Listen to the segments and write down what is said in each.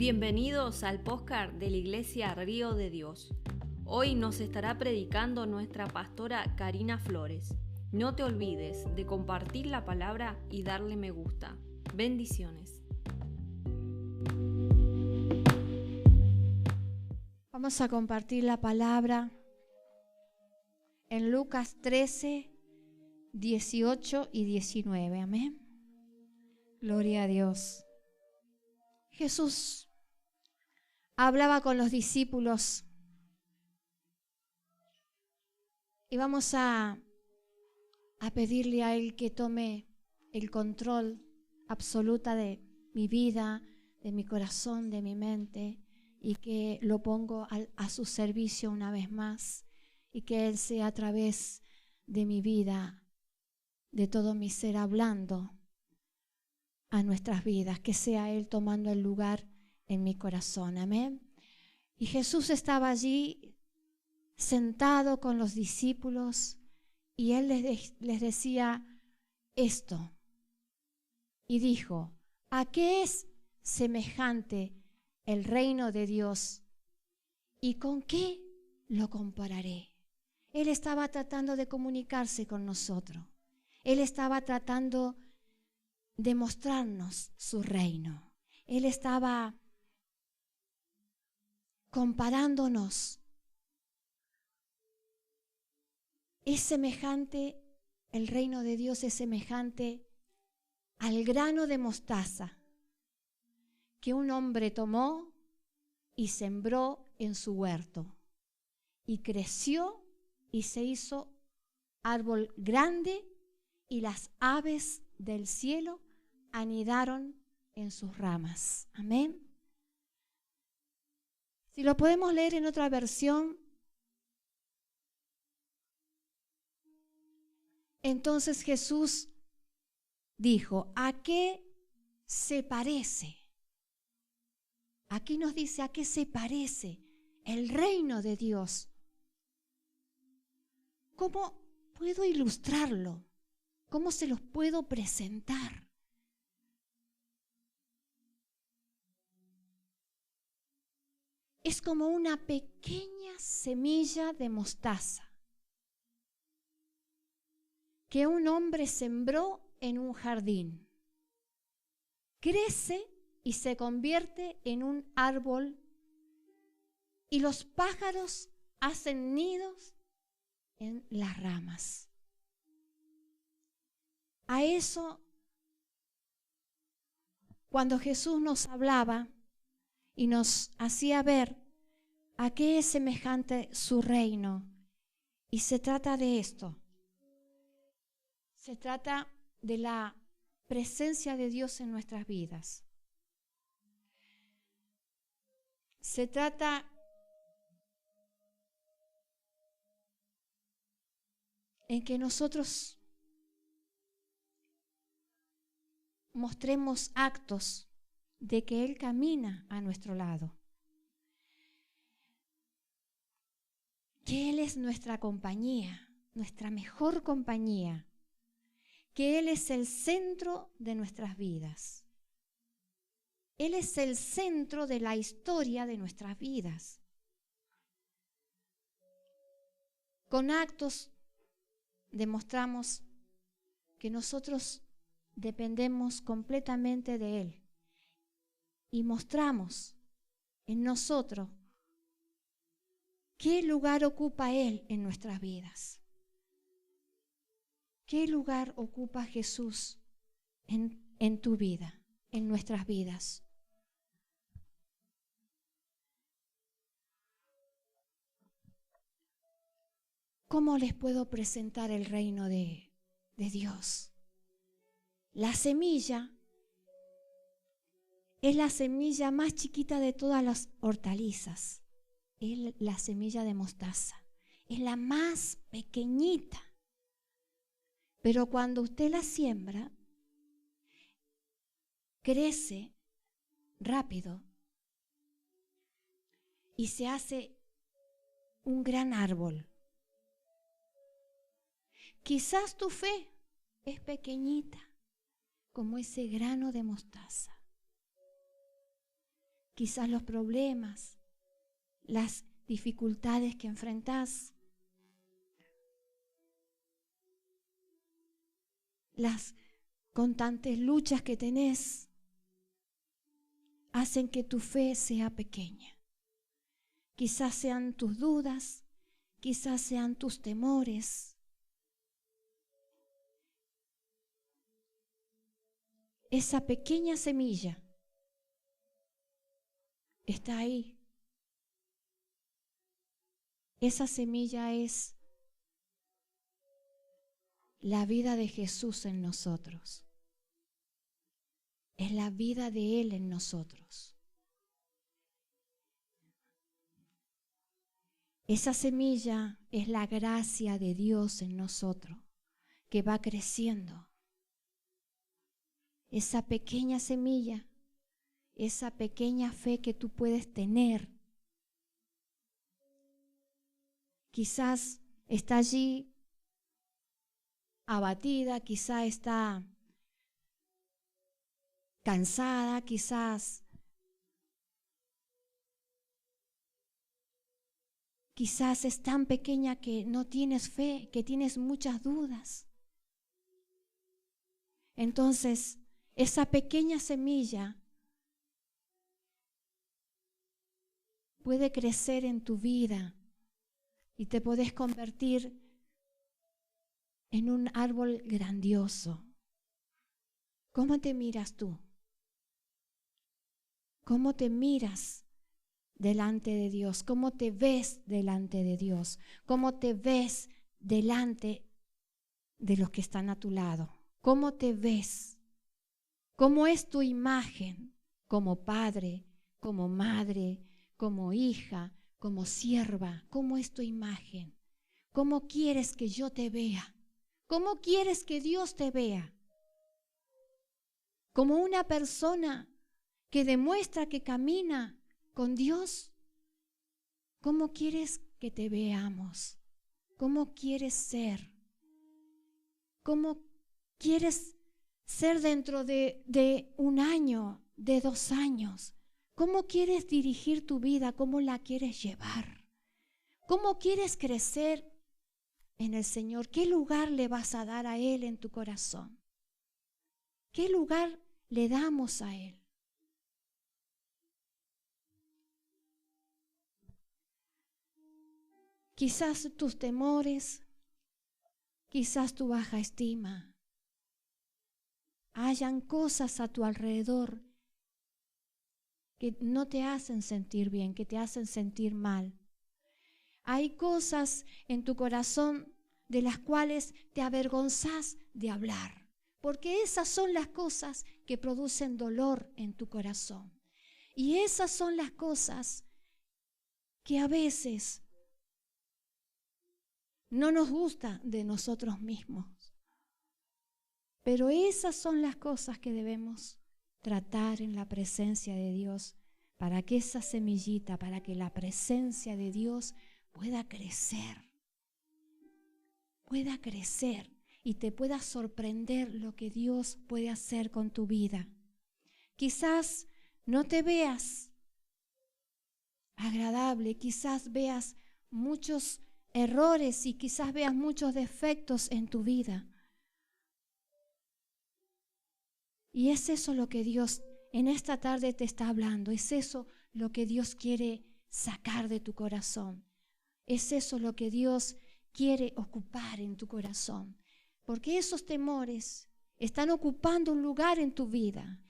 Bienvenidos al podcast de la Iglesia Río de Dios. Hoy nos estará predicando nuestra pastora Karina Flores. No te olvides de compartir la palabra y darle me gusta. Bendiciones. Vamos a compartir la palabra en Lucas 13, 18 y 19. Amén. Gloria a Dios. Jesús hablaba con los discípulos y vamos a pedirle a Él que tome el control absoluta de mi vida, de mi corazón, de mi mente, y que lo pongo a su servicio una vez más, y que Él sea a través de mi vida, de todo mi ser, hablando a nuestras vidas, que sea Él tomando el lugar en mi corazón. Amén. Y Jesús estaba allí sentado con los discípulos y Él les decía esto. Y dijo: ¿a qué es semejante el reino de Dios? ¿Y con qué lo compararé? Él estaba tratando de comunicarse con nosotros. Él estaba tratando de mostrarnos su reino. Él estaba comparándonos. Es semejante, el reino de Dios es semejante al grano de mostaza que un hombre tomó y sembró en su huerto, y creció y se hizo árbol grande, y las aves del cielo anidaron en sus ramas. Amén. Si lo podemos leer en otra versión. Entonces Jesús dijo: ¿a qué se parece? Aquí nos dice a qué se parece el reino de Dios. ¿Cómo puedo ilustrarlo? ¿Cómo se los puedo presentar? Es como una pequeña semilla de mostaza que un hombre sembró en un jardín. Crece y se convierte en un árbol, y los pájaros hacen nidos en las ramas. A eso, cuando Jesús nos hablaba y nos hacía ver a qué es semejante su reino, y se trata de esto. Se trata de la presencia de Dios en nuestras vidas. Se trata en que nosotros mostremos actos de que Él camina a nuestro lado. Que Él es nuestra compañía, nuestra mejor compañía. Que Él es el centro de nuestras vidas. Él es el centro de la historia de nuestras vidas. Con actos demostramos que nosotros dependemos completamente de Él, y mostramos en nosotros qué lugar ocupa Él en nuestras vidas. ¿Qué lugar ocupa Jesús en tu vida, en nuestras vidas? ¿Cómo les puedo presentar el reino de Dios? La semilla es la semilla más chiquita de todas las hortalizas. Es la semilla de mostaza. Es la más pequeñita. Pero cuando usted la siembra, crece rápido y se hace un gran árbol. Quizás tu fe es pequeñita, como ese grano de mostaza. quizás los problemas, las dificultades que enfrentás, las constantes luchas que tenés, hacen que tu fe sea pequeña. Quizás sean tus dudas, quizás sean tus temores. Esa pequeña semilla está ahí. Esa semilla es la vida de Jesús en nosotros. Es la vida de Él en nosotros. Esa semilla es la gracia de Dios en nosotros, que va creciendo. Esa pequeña semilla, esa pequeña fe que tú puedes tener, quizás está allí abatida, quizás está cansada, quizás es tan pequeña que no tienes fe, que tienes muchas dudas. Entonces, esa pequeña semilla puede crecer en tu vida y te podés convertir en un árbol grandioso. ¿Cómo te miras tú? ¿Cómo te miras delante de Dios? ¿Cómo te ves delante de Dios? ¿Cómo te ves delante de los que están a tu lado? ¿Cómo te ves? ¿Cómo es tu imagen como padre, como madre, como hija, como sierva? ¿Cómo es tu imagen? ¿Cómo quieres que yo te vea? ¿Cómo quieres que Dios te vea? ¿Como una persona que demuestra que camina con Dios? ¿Cómo quieres que te veamos? ¿Cómo quieres ser? ¿Cómo quieres ser dentro de 1 año, de 2 años? ¿Cómo quieres dirigir tu vida? ¿Cómo la quieres llevar? ¿Cómo quieres crecer en el Señor? ¿Qué lugar le vas a dar a Él en tu corazón? ¿Qué lugar le damos a Él? Quizás tus temores, quizás tu baja estima, hayan cosas a tu alrededor que no te hacen sentir bien, que te hacen sentir mal. Hay cosas en tu corazón de las cuales te avergonzás de hablar, porque esas son las cosas que producen dolor en tu corazón. Y esas son las cosas que a veces no nos gusta de nosotros mismos. Pero esas son las cosas que debemos tratar en la presencia de Dios, para que esa semillita, para que la presencia de Dios pueda crecer y te pueda sorprender lo que Dios puede hacer con tu vida. Quizás no te veas agradable, quizás veas muchos errores y quizás veas muchos defectos en tu vida. Y es eso lo que Dios en esta tarde te está hablando, es eso lo que Dios quiere sacar de tu corazón, es eso lo que Dios quiere ocupar en tu corazón, porque esos temores están ocupando un lugar en tu vida,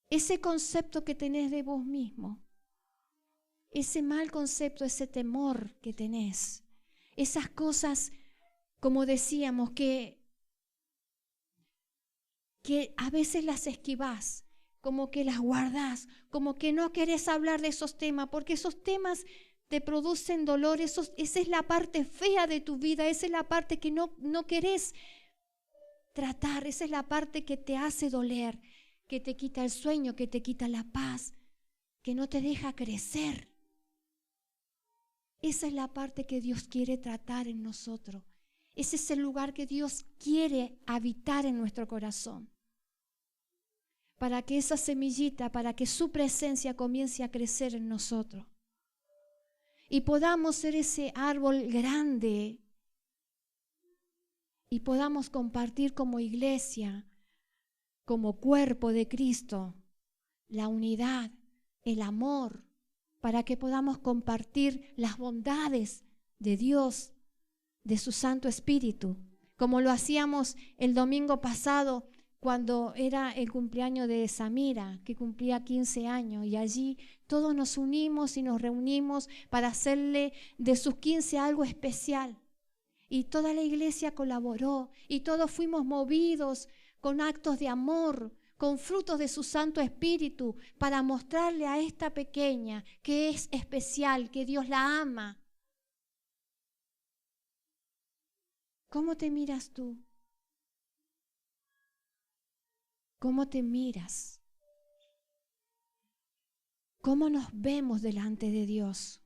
ese concepto que tenés de vos mismo, ese mal concepto, ese temor que tenés, esas cosas, como decíamos, que a veces las esquivás, como que las guardás, como que no querés hablar de esos temas, porque esos temas te producen dolor, esa es la parte fea de tu vida, esa es la parte que no querés tratar, esa es la parte que te hace doler, que te quita el sueño, que te quita la paz, que no te deja crecer. Esa es la parte que Dios quiere tratar en nosotros. Ese es el lugar que Dios quiere habitar en nuestro corazón. para que esa semillita, para que su presencia comience a crecer en nosotros y podamos ser ese árbol grande y podamos compartir como iglesia, como cuerpo de Cristo, la unidad, el amor, para que podamos compartir las bondades de Dios, de su Santo Espíritu, como lo hacíamos el domingo pasado cuando era el cumpleaños de Samira, que cumplía 15 años, y allí todos nos unimos y nos reunimos para hacerle de sus 15 algo especial. Y toda la iglesia colaboró y todos fuimos movidos con actos de amor, con frutos de su Santo Espíritu, para mostrarle a esta pequeña que es especial, que Dios la ama. ¿Cómo te miras tú? ¿Cómo te miras? ¿Cómo nos vemos delante de Dios?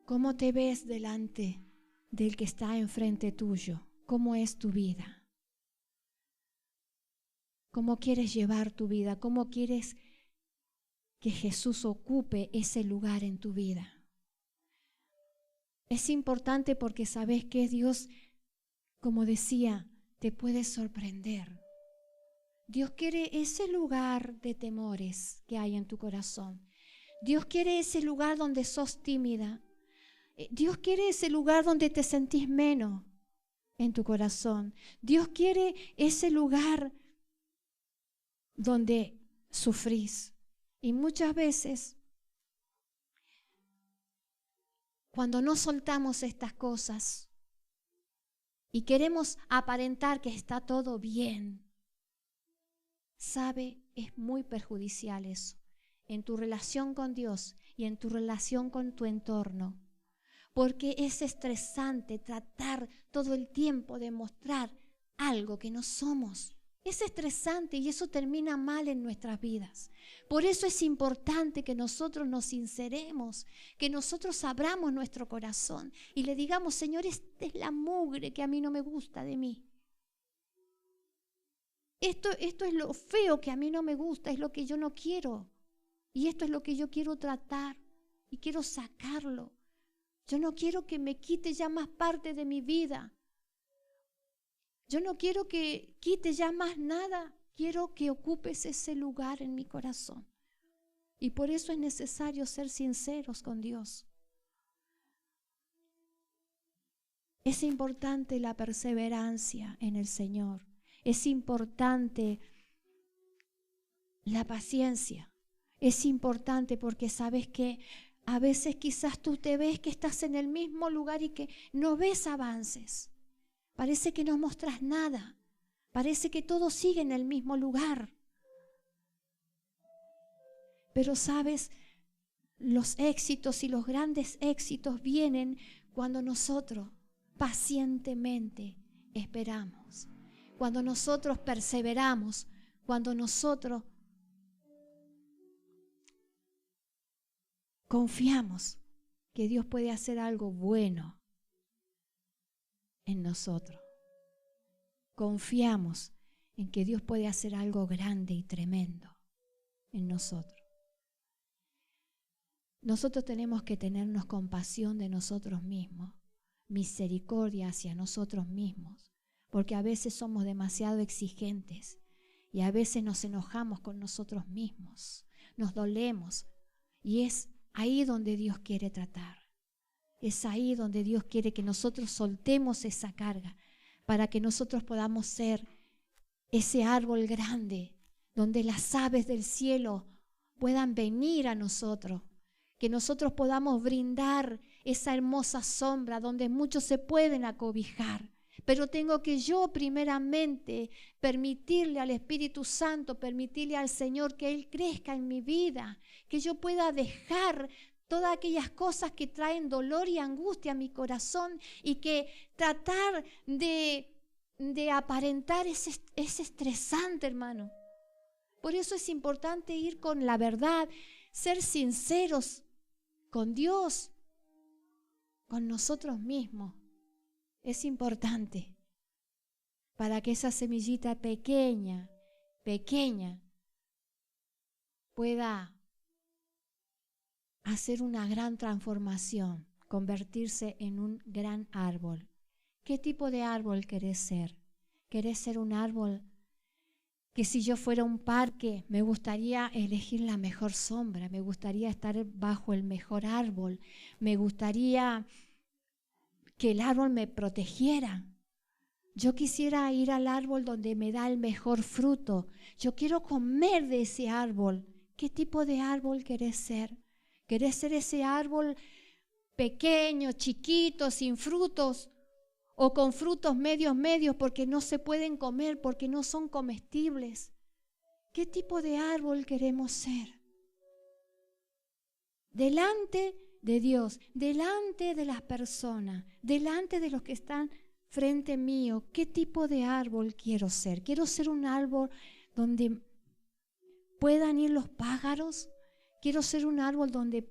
¿Cómo te ves delante del que está enfrente tuyo? ¿Cómo es tu vida? ¿Cómo quieres llevar tu vida? ¿Cómo quieres que Jesús ocupe ese lugar en tu vida? Es importante porque sabes que Dios, como decía, te puede sorprender. Dios quiere ese lugar de temores que hay en tu corazón. Dios quiere ese lugar donde sos tímida. Dios quiere ese lugar donde te sentís menos en tu corazón. Dios quiere ese lugar donde sufrís. Y muchas veces, cuando no soltamos estas cosas y queremos aparentar que está todo bien, sabe, es muy perjudicial eso en tu relación con Dios y en tu relación con tu entorno. Porque es estresante tratar todo el tiempo de mostrar algo que no somos. Es estresante y eso termina mal en nuestras vidas. Por eso es importante que nosotros nos sinceremos, que nosotros abramos nuestro corazón y le digamos: Señor, esta es la mugre que a mí no me gusta de mí. Esto es lo feo que a mí no me gusta, es lo que yo no quiero. Y esto es lo que yo quiero tratar y quiero sacarlo. Yo no quiero que me quite ya más parte de mi vida. Yo no quiero que quite ya más nada. Quiero que ocupes ese lugar en mi corazón. Y por eso es necesario ser sinceros con Dios. Es importante la perseverancia en el Señor. Es importante la paciencia. Es importante porque sabes que a veces quizás tú te ves que estás en el mismo lugar y que no ves avances. Parece que no mostras nada. Parece que todo sigue en el mismo lugar. Pero sabes, los éxitos y los grandes éxitos vienen cuando nosotros pacientemente esperamos. Cuando nosotros perseveramos. Cuando nosotros confiamos que Dios puede hacer algo bueno en nosotros. Confiamos en que Dios puede hacer algo grande y tremendo en nosotros. Nosotros tenemos que tenernos compasión de nosotros mismos, misericordia hacia nosotros mismos, porque a veces somos demasiado exigentes y a veces nos enojamos con nosotros mismos, nos dolemos, y es ahí donde Dios quiere tratar. Es ahí donde Dios quiere que nosotros soltemos esa carga para que nosotros podamos ser ese árbol grande donde las aves del cielo puedan venir a nosotros, que nosotros podamos brindar esa hermosa sombra donde muchos se pueden acobijar. Pero tengo que yo primeramente permitirle al Espíritu Santo, permitirle al Señor que Él crezca en mi vida, que yo pueda dejar todas aquellas cosas que traen dolor y angustia a mi corazón y que tratar de aparentar es estresante, hermano. Por eso es importante ir con la verdad, ser sinceros con Dios, con nosotros mismos. Es importante para que esa semillita pequeña pequeña pueda hacer una gran transformación, convertirse en un gran árbol. ¿Qué tipo de árbol querés ser? ¿Querés ser un árbol que si yo fuera a un parque me gustaría elegir la mejor sombra, me gustaría estar bajo el mejor árbol, me gustaría que el árbol me protegiera? Yo quisiera ir al árbol donde me da el mejor fruto. Yo quiero comer de ese árbol. ¿Qué tipo de árbol querés ser? ¿Querés ser ese árbol pequeño, chiquito, sin frutos? ¿O con frutos medios porque no se pueden comer, porque no son comestibles? ¿Qué tipo de árbol queremos ser? Delante de Dios, delante de las personas, delante de los que están frente mío, ¿qué tipo de árbol quiero ser? Quiero ser un árbol donde puedan ir los pájaros. Quiero ser un árbol donde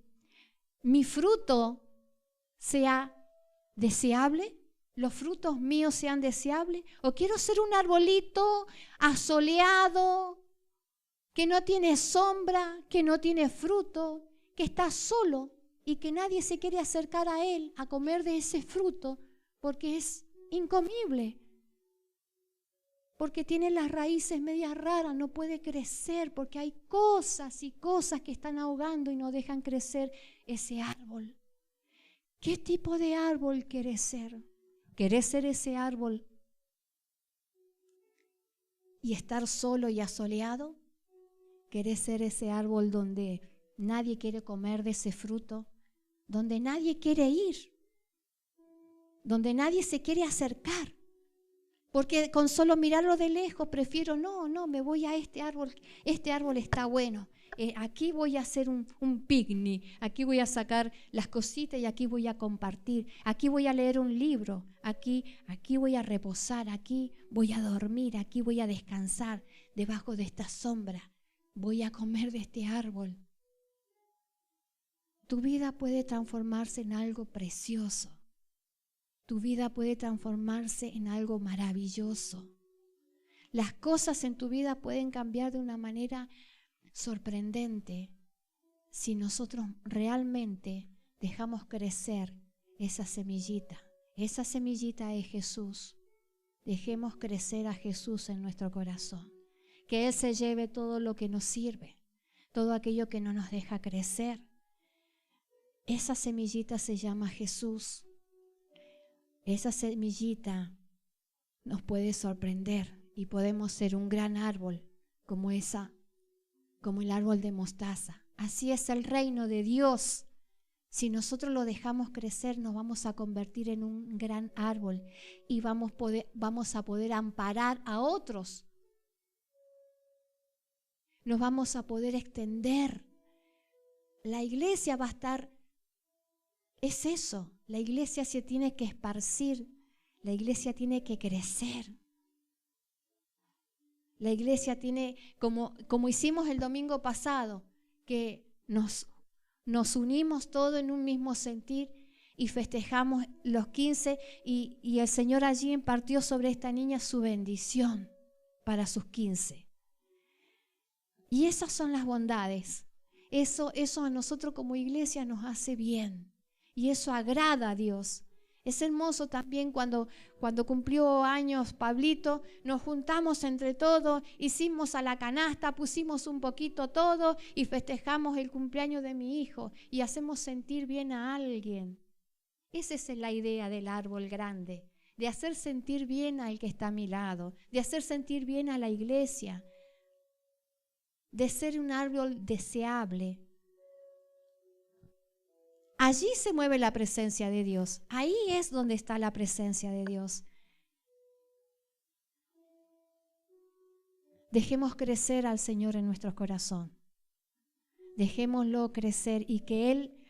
mi fruto sea deseable, los frutos míos sean deseables. O quiero ser un arbolito asoleado, que no tiene sombra, que no tiene fruto, que está solo y que nadie se quiere acercar a él a comer de ese fruto porque es incomible, porque tiene las raíces medias raras, no puede crecer porque hay cosas y cosas que están ahogando y no dejan crecer ese árbol. ¿Qué tipo de árbol querés ser? ¿Querés ser ese árbol y estar solo y asoleado? ¿Querés ser ese árbol donde nadie quiere comer de ese fruto? Donde nadie quiere ir, donde nadie se quiere acercar, porque con solo mirarlo de lejos prefiero, no, me voy a este árbol está bueno, aquí voy a hacer un picnic, aquí voy a sacar las cositas y aquí voy a compartir, aquí voy a leer un libro, aquí voy a reposar, aquí voy a dormir, aquí voy a descansar debajo de esta sombra, voy a comer de este árbol. Tu vida puede transformarse en algo precioso. Tu vida puede transformarse en algo maravilloso. Las cosas en tu vida pueden cambiar de una manera sorprendente si nosotros realmente dejamos crecer esa semillita. Esa semillita es Jesús. Dejemos crecer a Jesús en nuestro corazón. Que Él se lleve todo lo que nos sirve, todo aquello que no nos deja crecer. Esa semillita se llama Jesús. Esa semillita nos puede sorprender y podemos ser un gran árbol como el árbol de mostaza. Así es el reino de Dios. Si nosotros lo dejamos crecer, nos vamos a convertir en un gran árbol y vamos a poder amparar a otros. Nos vamos a poder extender. La iglesia va a estar. Es eso, la iglesia se tiene que esparcir, la iglesia tiene que crecer. La iglesia tiene, como hicimos el domingo pasado, que nos unimos todos en un mismo sentir y festejamos los 15 y el Señor allí impartió sobre esta niña su bendición para sus 15. Y esas son las bondades. Eso a nosotros como iglesia nos hace bien. Y eso agrada a Dios. Es hermoso también cuando cumplió años Pablito, nos juntamos entre todos, hicimos a la canasta, pusimos un poquito todo y festejamos el cumpleaños de mi hijo y hacemos sentir bien a alguien. Esa es la idea del árbol grande, de hacer sentir bien al que está a mi lado, de hacer sentir bien a la iglesia, de ser un árbol deseable. Allí se mueve la presencia de Dios. Ahí es donde está la presencia de Dios. Dejemos crecer al Señor en nuestro corazón. Dejémoslo crecer y que Él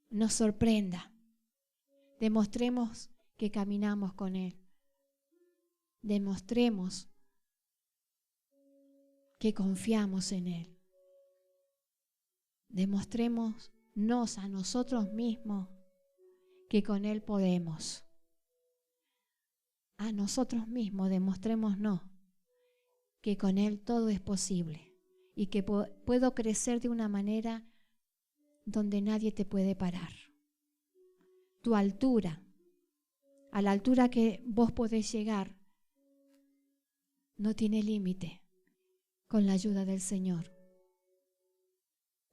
nos sorprenda. Demostremos que caminamos con Él. Demostremos que confiamos en Él. Demostremos a nosotros mismos que con Él podemos. A nosotros mismos demostrémonos que con Él todo es posible y que puedo crecer de una manera donde nadie te puede parar. Tu altura, a la altura que vos podés llegar, no tiene límite con la ayuda del Señor.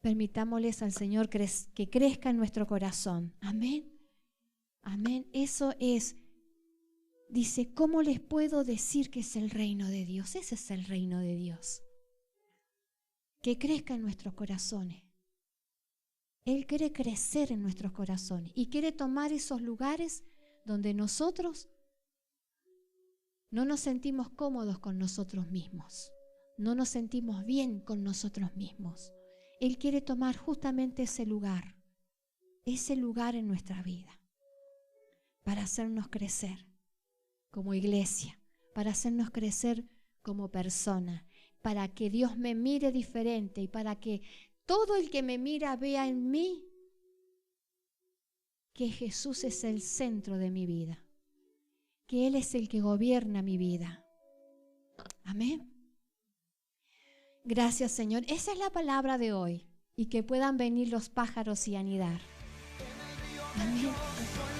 Permitámosles al Señor que crezca en nuestro corazón. Amén. Amén. Eso es. Dice, ¿cómo les puedo decir que es el reino de Dios? Ese es el reino de Dios. Que crezca en nuestros corazones. Él quiere crecer en nuestros corazones y quiere tomar esos lugares donde nosotros no nos sentimos cómodos con nosotros mismos. No nos sentimos bien con nosotros mismos. Él quiere tomar justamente ese lugar en nuestra vida para hacernos crecer como iglesia, para hacernos crecer como persona, para que Dios me mire diferente y para que todo el que me mira vea en mí que Jesús es el centro de mi vida, que Él es el que gobierna mi vida. Amén. Gracias, Señor. Esa es la palabra de hoy y que puedan venir los pájaros y anidar. Amén.